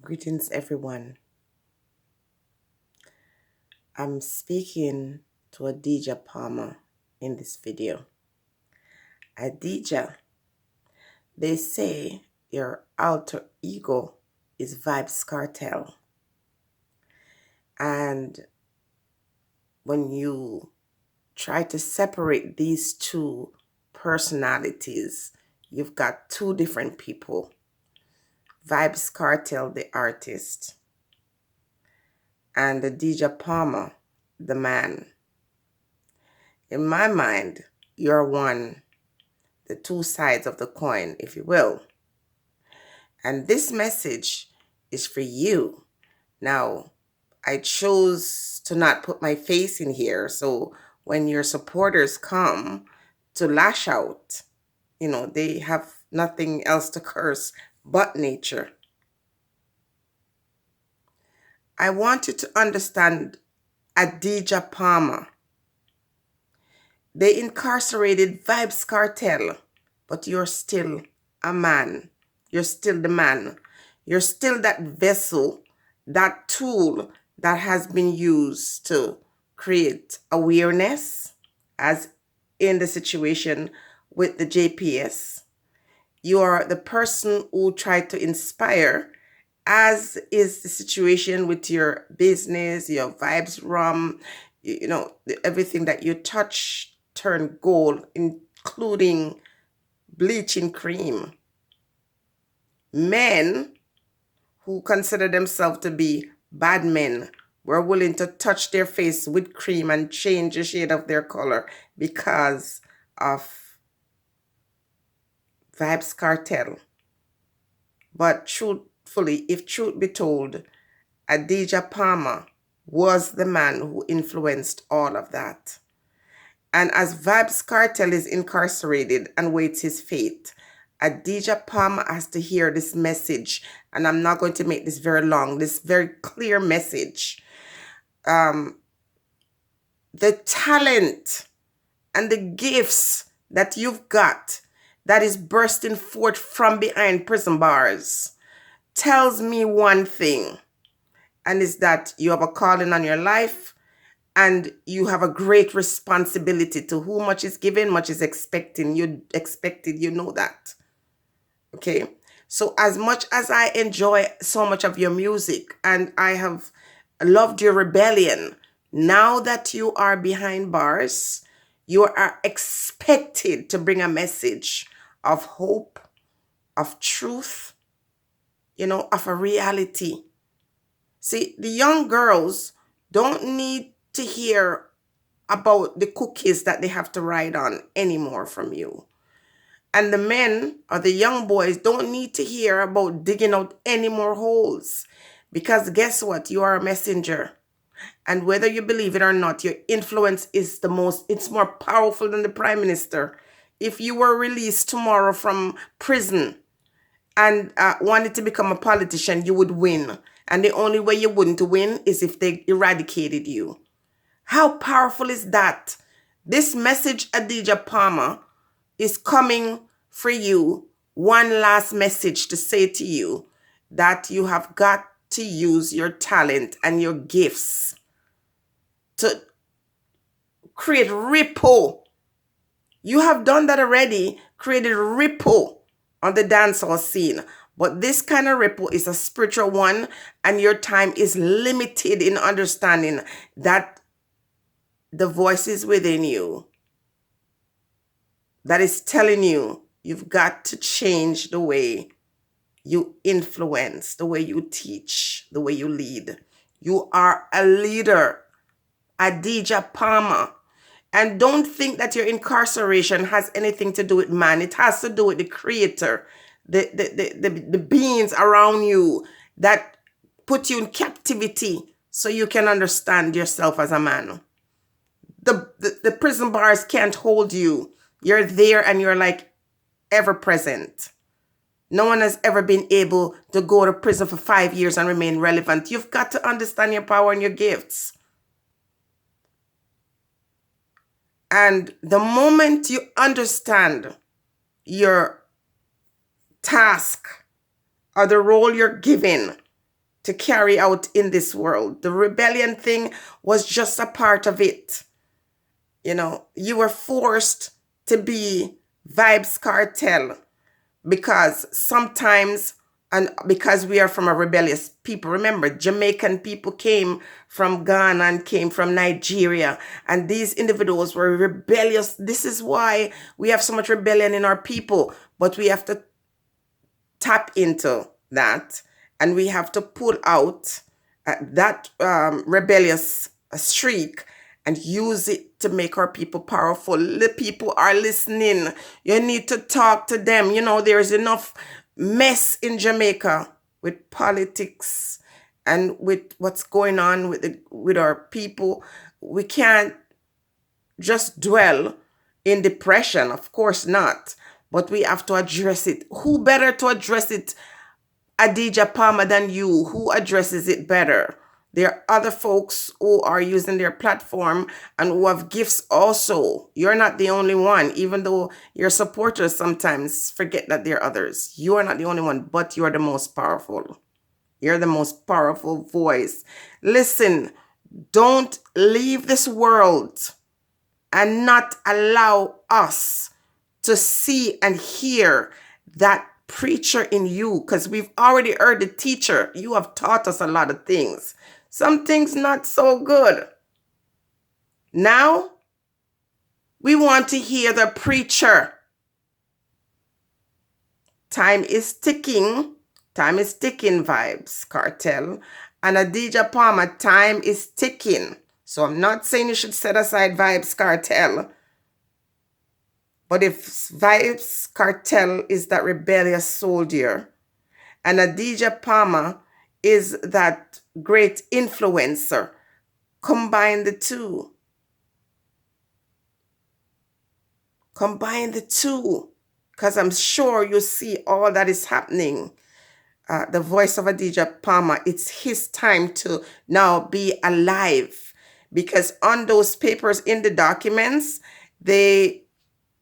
Greetings, everyone. I'm speaking to Adijah Palmer in this video. Adijah, they say your alter ego is Vybz Kartel. And when you try to separate these two personalities, you've got two different people. Vybz Kartel, the artist, and Adijah Palmer, the man. In my mind, you're one, the two sides of the coin, if you will. And this message is for you. Now, I chose to not put my face in here, so when your supporters come to lash out, they have nothing else to curse but nature. I want you to understand Adijah Palmer. They incarcerated Vybz Kartel, but you're still a man. You're still the man. You're still that vessel, that tool that has been used to create awareness, as in the situation with the JPS. You are the person who tried to inspire, as is the situation with your business, your Vybz Rum, everything that you touch turn gold, including bleaching cream. Men who consider themselves to be bad men were willing to touch their face with cream and change the shade of their color because of Vybz Kartel. But truthfully, if truth be told, Adijah Palmer was the man who influenced all of that. And as Vybz Kartel is incarcerated and waits his fate, Adijah Palmer has to hear this message. And I'm not going to make this very long, this very clear message. The talent and the gifts that you've got that is bursting forth from behind prison bars tells me one thing, and is that you have a calling on your life and you have a great responsibility. To whom much is given, much is expected. You know that. Okay? So as much as I enjoy so much of your music and I have loved your rebellion, now that you are behind bars, you are expected to bring a message of hope, of truth, of a reality. See, the young girls don't need to hear about the cookies that they have to ride on anymore from you. And the men or the young boys don't need to hear about digging out any more holes. Because guess what? You are a messenger. And whether you believe it or not, your influence is it's more powerful than the prime minister. If you were released tomorrow from prison and wanted to become a politician, you would win. And the only way you wouldn't win is if they eradicated you. How powerful is that? This message, Adijah Palmer, is coming for you. One last message to say to you that you have got to use your talent and your gifts to create ripple. You have done that already, created ripple on the dancehall scene. But this kind of ripple is a spiritual one, and your time is limited in understanding that the voices within you that is telling you you've got to change the way you influence, the way you teach, the way you lead. You are a leader, Adijah Palmer. And don't think that your incarceration has anything to do with man. It has to do with the creator, the beings around you that put you in captivity so you can understand yourself as a man. The prison bars can't hold you. You're there and you're like ever present. No one has ever been able to go to prison for 5 years and remain relevant. You've got to understand your power and your gifts. And the moment you understand your task or the role you're given, to carry out in this world. The rebellion thing was just a part of it. You know, you were forced to be Vybz Kartel because sometimes, and because we are from a rebellious people. Remember, Jamaican people came from Ghana and came from Nigeria, and these individuals were rebellious. This is why we have so much rebellion in our people, but we have to tap into that, and we have to pull out that rebellious streak and use it to make our people powerful. The people are listening. You need to talk to them. You know, there's enough mess in Jamaica with politics and with what's going on with our people. We can't just dwell in depression. Of course not. But we have to address it. Who better to address it, Adijah Palmer, than you? Who addresses it better? There are other folks who are using their platform and who have gifts also. You're not the only one, even though your supporters sometimes forget that there are others. You are not the only one, but you are the most powerful. You're the most powerful voice. Listen, don't leave this world and not allow us to see and hear that preacher in you, because we've already heard the teacher. You have taught us a lot of things. Some things not so good. Now, we want to hear the preacher. Time is ticking. Time is ticking, Vybz Kartel. And Adijah Palmer, time is ticking. So I'm not saying you should set aside Vybz Kartel. But if Vybz Kartel is that rebellious soldier and Adijah Palmer is that great influencer, combine the two. Combine the two, because I'm sure you see all that is happening. The voice of Adijah Palmer, it's his time to now be alive, because on those papers in the documents, they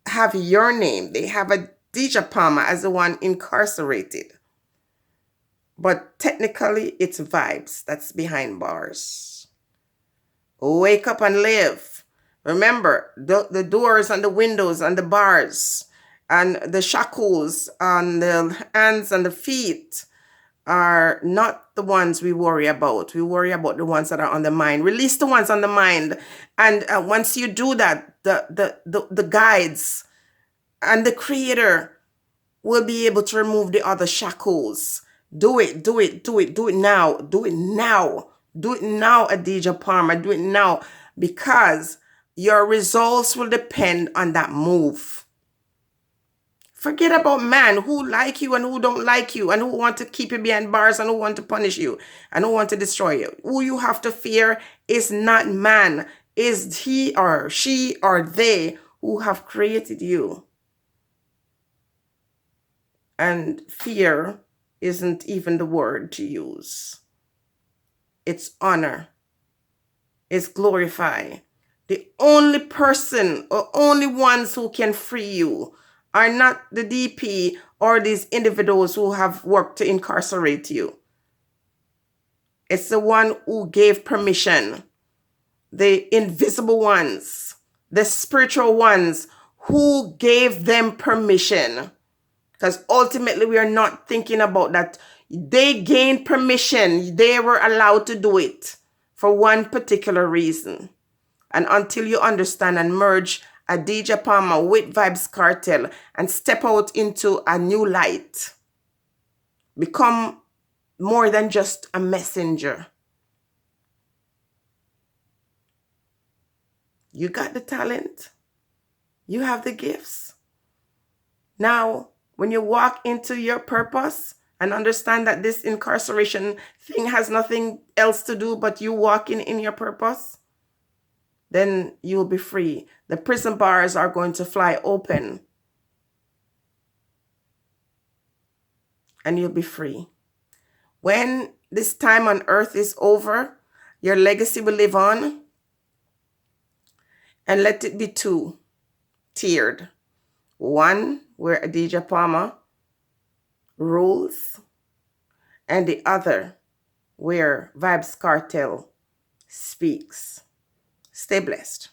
have your name. They have Adijah Palmer as the one incarcerated. But technically, it's Vybz that's behind bars. Wake up and live. Remember, the doors and the windows and the bars and the shackles on the hands and the feet are not the ones we worry about. We worry about the ones that are on the mind. Release the ones on the mind. And once you do that, the guides and the creator will be able to remove the other shackles. Do it, do it, do it, do it now. Do it now. Do it now, Adijah Palmer. Do it now, because your results will depend on that move. Forget about man who like you and who don't like you and who want to keep you behind bars and who want to punish you and who want to destroy you. Who you have to fear is not man. Is he or she or they who have created you. And fear isn't even the word to use. It's honor. It's glorify. The only person or only ones who can free you are not the DP or these individuals who have worked to incarcerate you. It's the one who gave permission. The invisible ones, the spiritual ones who gave them permission. Because ultimately we are not thinking about that. They gained permission. They were allowed to do it for one particular reason. And until you understand and merge Adijah Palmer with Vybz Kartel and step out into a new light, become more than just a messenger. You got the talent. You have the gifts. Now, when you walk into your purpose and understand that this incarceration thing has nothing else to do but you walking in your purpose, then you'll be free. The prison bars are going to fly open. And you'll be free. When this time on earth is over, your legacy will live on. And let it be two, tiered. One where Adijah Palmer rules, and the other where Vybz Kartel speaks. Stay blessed.